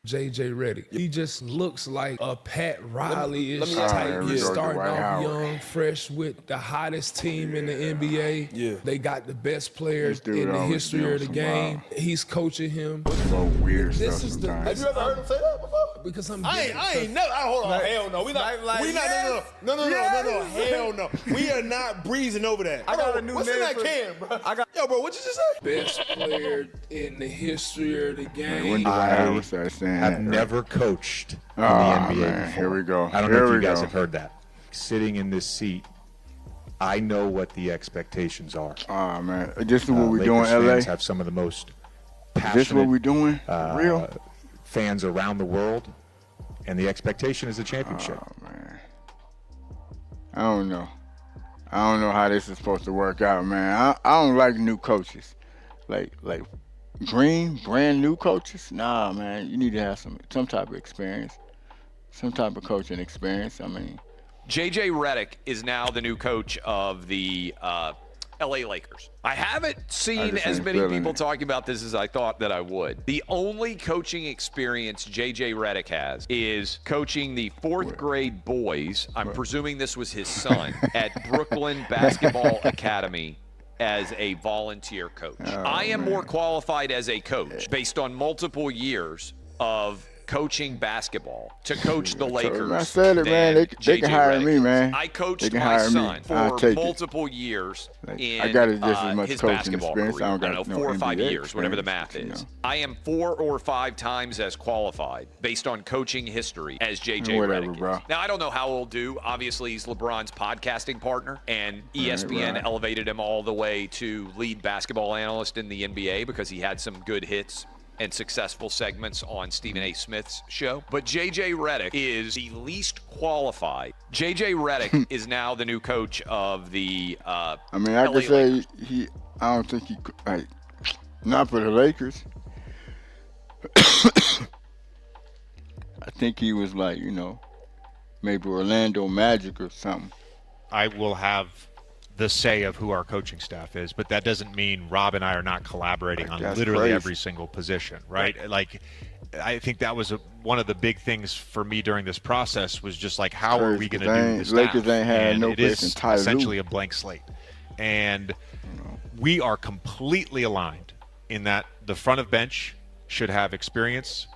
J.J. Redick. He just looks like a Pat Riley-ish type. He's starting off young, fresh with the hottest team in the NBA. Yeah. They got the best players in the history of the game. He's coaching him. Weird This stuff is sometimes. Have you ever heard him say that before? Because I ain't never. Hold on, hell no. We not. No. Hell no. We are not breezing over that. I got a new What's in name that for- can, bro? Yo, bro, what you just say? best player in the history of the game. I have never coached in the Oh, NBA man, before. here we go. I don't Here know if we you guys go. have heard that. Sitting in this seat, I know what the expectations are. Oh, man. This is what we're Lakers doing, LA? fans have some of the most passionate This what we're doing? For real? fans around the world, and the expectation is a championship. Oh, man. I don't know. I don't know how this is supposed to work out, man. I don't like new coaches. Like green, brand new coaches? Nah, man. You need to have some type of experience. Some type of coaching experience. I mean, J.J. Redick is now the new coach of the LA Lakers. I haven't seen as many people talking about this as I thought that I would. The only coaching experience J.J. Redick has is coaching the fourth grade boys. I'm presuming this was his son at Brooklyn Basketball Academy as a volunteer coach. I am more qualified as a coach based on multiple years of coaching basketball to coach the Lakers. I said it, man. They can hire me, man. I coached They can my hire me. son I'll for take it. multiple years in I got just as much his coaching basketball experience. career. I don't got know, no 4 or 5 NBA years, whatever the math experience, is. I am 4 or 5 times as qualified based on coaching history as J.J. Whatever, Redick bro. is. Now, I don't know how he'll do. Obviously, he's LeBron's podcasting partner, and ESPN elevated him all the way to lead basketball analyst in the NBA because he had some good hits and successful segments on Stephen A. Smith's show. But J.J. Redick is the least qualified. J.J. Redick is now the new coach of the I mean, I LA could say Lakers. I don't think like, not for the Lakers. I think he was like, maybe Orlando Magic or something. I will have the say of who our coaching staff is, but that doesn't mean Rob and I are not collaborating on literally crazy. every single position, right? Like, I think that was one of the big things for me during this process was just like, how are we going to do this? Lakers ain't had no place in Ty Lue. Essentially a blank slate, and we are completely aligned in that the front of bench should have experience.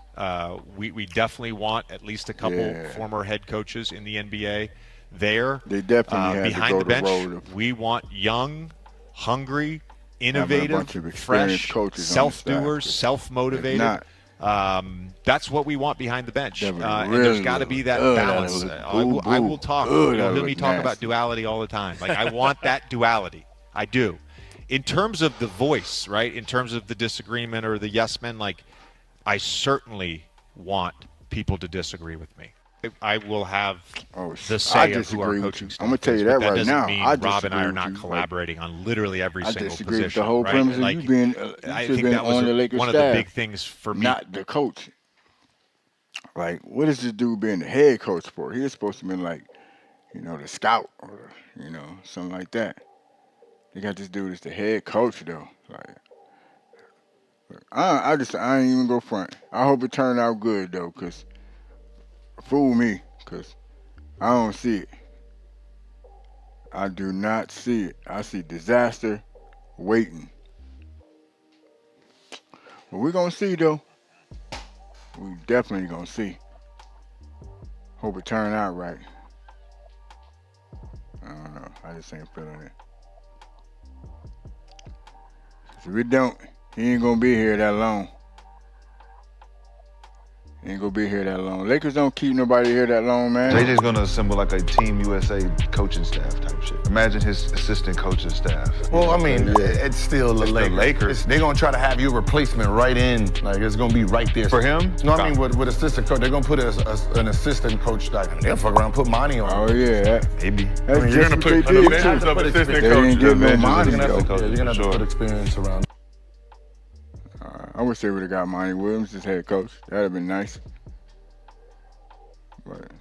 We definitely want at least a couple former head coaches in the NBA. They definitely behind the bench. We want young, hungry, innovative, fresh, self-doers, self-motivated. That's what we want behind the bench. And there's got to be that balance. I will talk. You'll hear me talk about duality all the time. Like, I want that duality. I do. In terms of the voice, right? In terms of the disagreement or the yes men, like, I certainly want people to disagree with me. I will have the say of who our coaching staff I'm gonna tell you that is, but right now. That doesn't mean Rob and I are not collaborating on literally every single position. I disagree with the whole premise of you being. I think that was on the Lakers one of staff, the big things for me. Not the coach. Like, what is this dude being the head coach for? He was supposed to be like, the scout or something like that. They got this dude as the head coach though. Like, I ain't even go front. I hope it turned out good though, cause. Fool me, because I don't see it. I do not see it. I see disaster waiting. But we're going to see, though. We definitely going to see. Hope it turned out right. I don't know. I just ain't feeling it. If it don't, he ain't going to be here that long. Ain't gonna be here that long. Lakers don't keep nobody here that long, man. JJ's gonna assemble like a Team USA coaching staff type shit. Imagine his assistant coaching staff. Well, I mean, it's still the Lakers. They're gonna try to have your replacement right in. Like, it's gonna be right there. For him? No, I mean, with assistant coach, they're gonna put an assistant coach. Like, they'll fuck around and put Monty on. Oh, yeah. Maybe. That's you're gonna put an advantage of assistant coach. They ain't getting no Monty, You're though. gonna have to put experience around. I wish they would have got Monty Williams as head coach. That'd have been nice. But,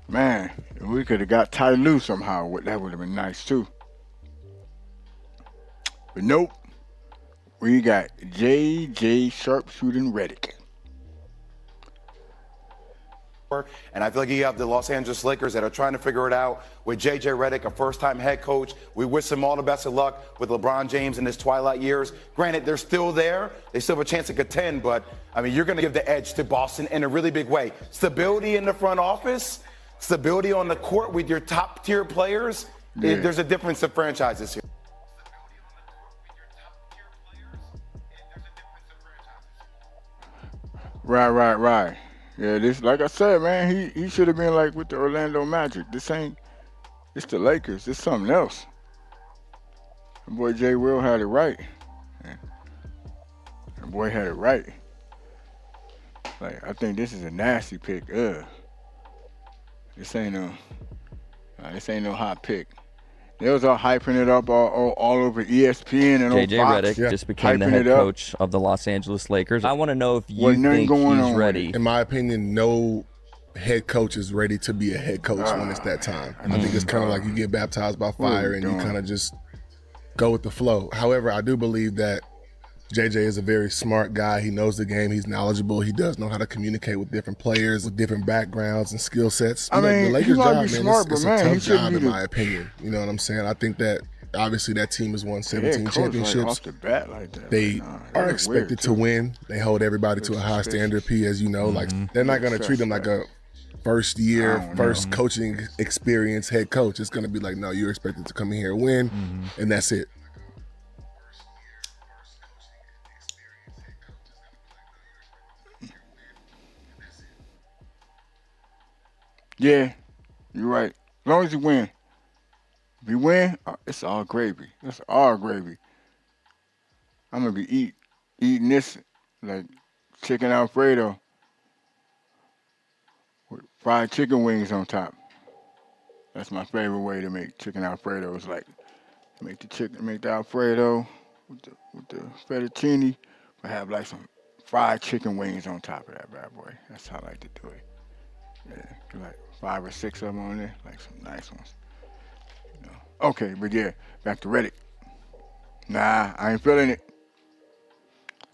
man, if we could have got Ty Lue somehow, that would have been nice too. But nope. We got J.J. Sharpshooting Redick. And I feel like you have the Los Angeles Lakers that are trying to figure it out with J.J. Redick, a first-time head coach. We wish them all the best of luck with LeBron James in his twilight years. Granted, they're still there. They still have a chance to contend, but, I mean, you're going to give the edge to Boston in a really big way. Stability in the front office, stability on the court with your top-tier players. Yeah. There's a difference of franchises here. Right. Yeah, this, like I said, man, he should have been like with the Orlando Magic. It's the Lakers. It's something else. The boy Jay Will had it right. The boy had it right. Like, I think this is a nasty pick. This ain't no hot pick. They was all hyping it up all over ESPN and J.J. on Fox. Redick just became the head coach of the Los Angeles Lakers. I want to know if you think he's ready. In my opinion, no head coach is ready to be a head coach when it's that time. I think it's kind of like you get baptized by fire and you kind of just go with the flow. However, I do believe that JJ is a very smart guy. He knows the game. He's knowledgeable. He does know how to communicate with different players with different backgrounds and skill sets. I mean, the Lakers he might job, be man, smart, it's but man, a he tough shouldn't job be in my opinion. You know what I'm saying? I think that obviously that team has won 17 championships. Like off the bat like that. They are expected to win. They hold everybody to a high standard, P, as you know. Like, they're not going to treat them like a first coaching experience head coach. It's going to be like, no, you're expected to come in here and win, and that's it. Yeah, you're right. As long as you win. If you win, it's all gravy. It's all gravy. I'm going to be eating this like chicken Alfredo with fried chicken wings on top. That's my favorite way to make chicken Alfredo. It's like make the Alfredo with the fettuccine, but have like some fried chicken wings on top of that bad boy. That's how I like to do it. Yeah, like 5 or 6 of them on there, like some nice ones. You know. Okay, but yeah, back to Redick. Nah, I ain't feeling it.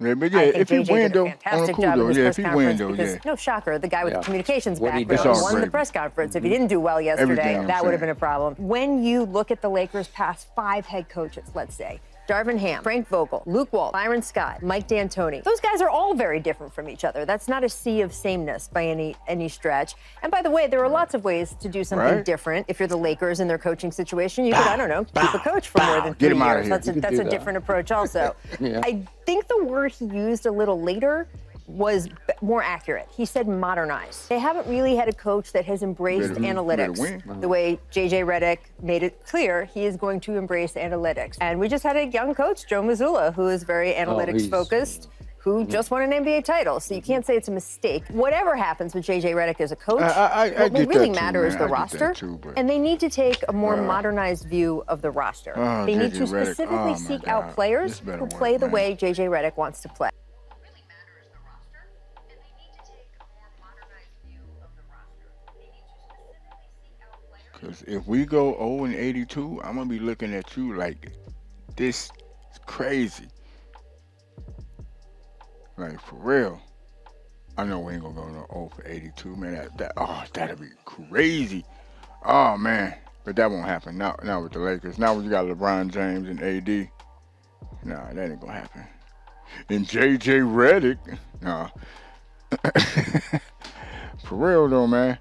Yeah, but yeah, if he win though, on a cool though, yeah, if he win though, yeah. No shocker, the guy with the communications background won gravy. the press conference. If he didn't do well yesterday, that would have been a problem. When you look at the Lakers' past 5 head coaches, let's say, Darvin Ham, Frank Vogel, Luke Walton, Byron Scott, Mike D'Antoni. Those guys are all very different from each other. That's not a sea of sameness by any stretch. And by the way, there are lots of ways to do something different. If you're the Lakers in their coaching situation, you could, I don't know, keep a coach for more than 3 years. That's a different approach also. I think the word he used a little later was more accurate. He said modernize. They haven't really had a coach that has embraced analytics the way J.J. Redick made it clear he is going to embrace analytics. And we just had a young coach, Joe Mazzulla, who is very analytics focused, who just won an NBA title. So you can't say it's a mistake. Whatever happens with J.J. Redick as a coach, what will really matter is the roster. And they need to take a more modernized view of the roster. They need to specifically seek out players who play the way J.J. Redick wants to play. Because if we go 0-82, I'm going to be looking at you like, this is crazy. Like, for real. I know we ain't going to go no 0-82, man. That'd be crazy. Oh, man. But that won't happen. Not with the Lakers. Now when you got LeBron James and AD. Nah, that ain't going to happen. And J.J. Redick. Nah. For real, though, man.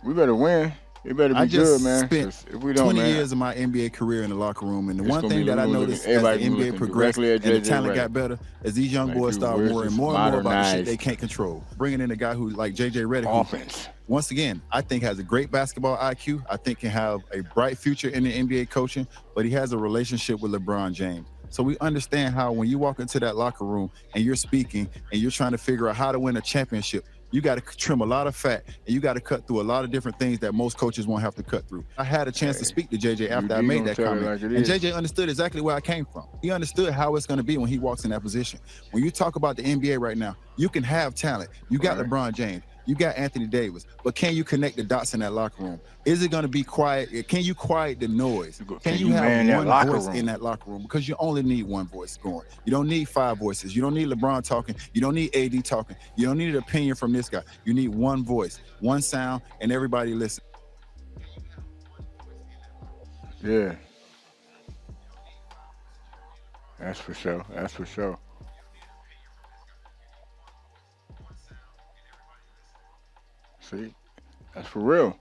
We better win. It better be good, man. Spent if we don't, 20 years of my NBA career in the locker room, and the one thing that I noticed as the NBA progressed and the talent got better, is these young boys start worrying more and more about the shit they can't control. Bringing in a guy who like J.J. Redick, offense. Once again, I think has a great basketball IQ. I think can have a bright future in the NBA coaching, but he has a relationship with LeBron James. So we understand how when you walk into that locker room and you're speaking and you're trying to figure out how to win a championship, you got to trim a lot of fat and you got to cut through a lot of different things that most coaches won't have to cut through. I had a chance to speak to JJ after I made that comment, and JJ understood exactly where I came from. He understood how it's going to be when he walks in that position. When you talk about the NBA right now, you can have talent. You got LeBron James. You got Anthony Davis, but can you connect the dots in that locker room? Is it going to be quiet? Can you quiet the noise? Can you have one voice in that locker room? Because you only need one voice going. You don't need 5 voices. You don't need LeBron talking. You don't need AD talking. You don't need an opinion from this guy. You need one voice, one sound, and everybody listen. Yeah. That's for sure. That's for sure. See, that's for real.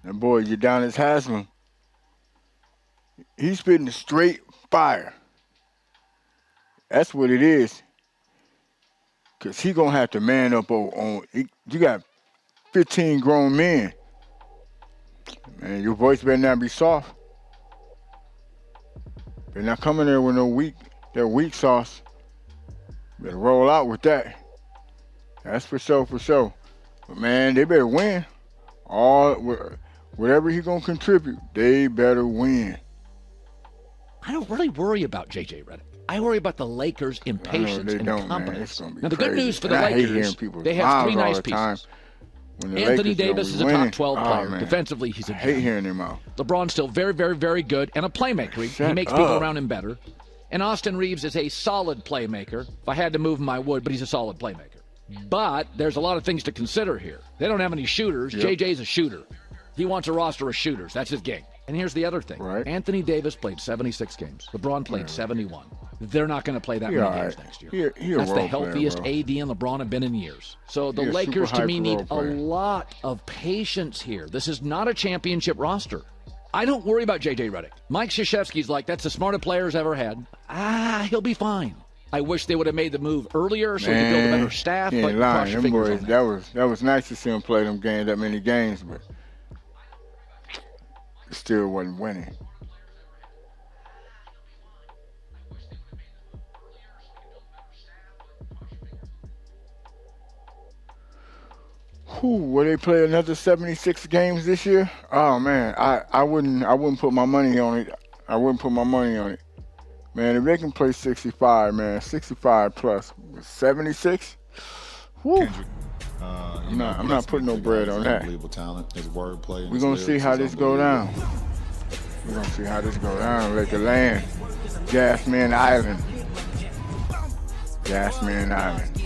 That boy, Udonis Haslam, he's spitting straight fire. That's what it is. Because he going to have to man up on, you got 15 grown men. Man, your voice better not be soft. Better not come in there with no weak sauce. Better roll out with that. That's for sure, for sure. But man, they better win. Whatever he gonna contribute, they better win. I don't really worry about J.J. Redick. I worry about the Lakers' impatience and incompetence. Now, the good news for the Lakers, they have 3 nice pieces. Anthony Davis is a top 12 player. Defensively, he's a gem. I hate hearing him out. LeBron's still very, very, very good and a playmaker. He makes people around him better. And Austin Reeves is a solid playmaker. If I had to move him, I would, but he's a solid playmaker. But there's a lot of things to consider here. They don't have any shooters. Yep. JJ's a shooter. He wants a roster of shooters. That's his game. And here's the other thing. Right. Anthony Davis played 76 games. LeBron played 71. They're not going to play that many games next year. That's the healthiest AD and LeBron have been in years. So the Lakers, to me, need a lot of patience here. This is not a championship roster. I don't worry about J.J. Redick. Mike Krzyzewski's like, that's the smartest players ever had. He'll be fine. I wish they would have made the move earlier so he could build a better staff. But cross your fingers on that was nice to see him play them games, that many games, but still wasn't winning. Will they play another 76 games this year? Oh man, I wouldn't put my money on it. I wouldn't put my money on it. Man, if they can play 65, man, 65 plus 76, whoo. I'm not putting no bread on that. Unbelievable talent, his wordplay. We're gonna see how this go down. We're gonna see how this go down. Laker land, Gasman Island. Gasman Island.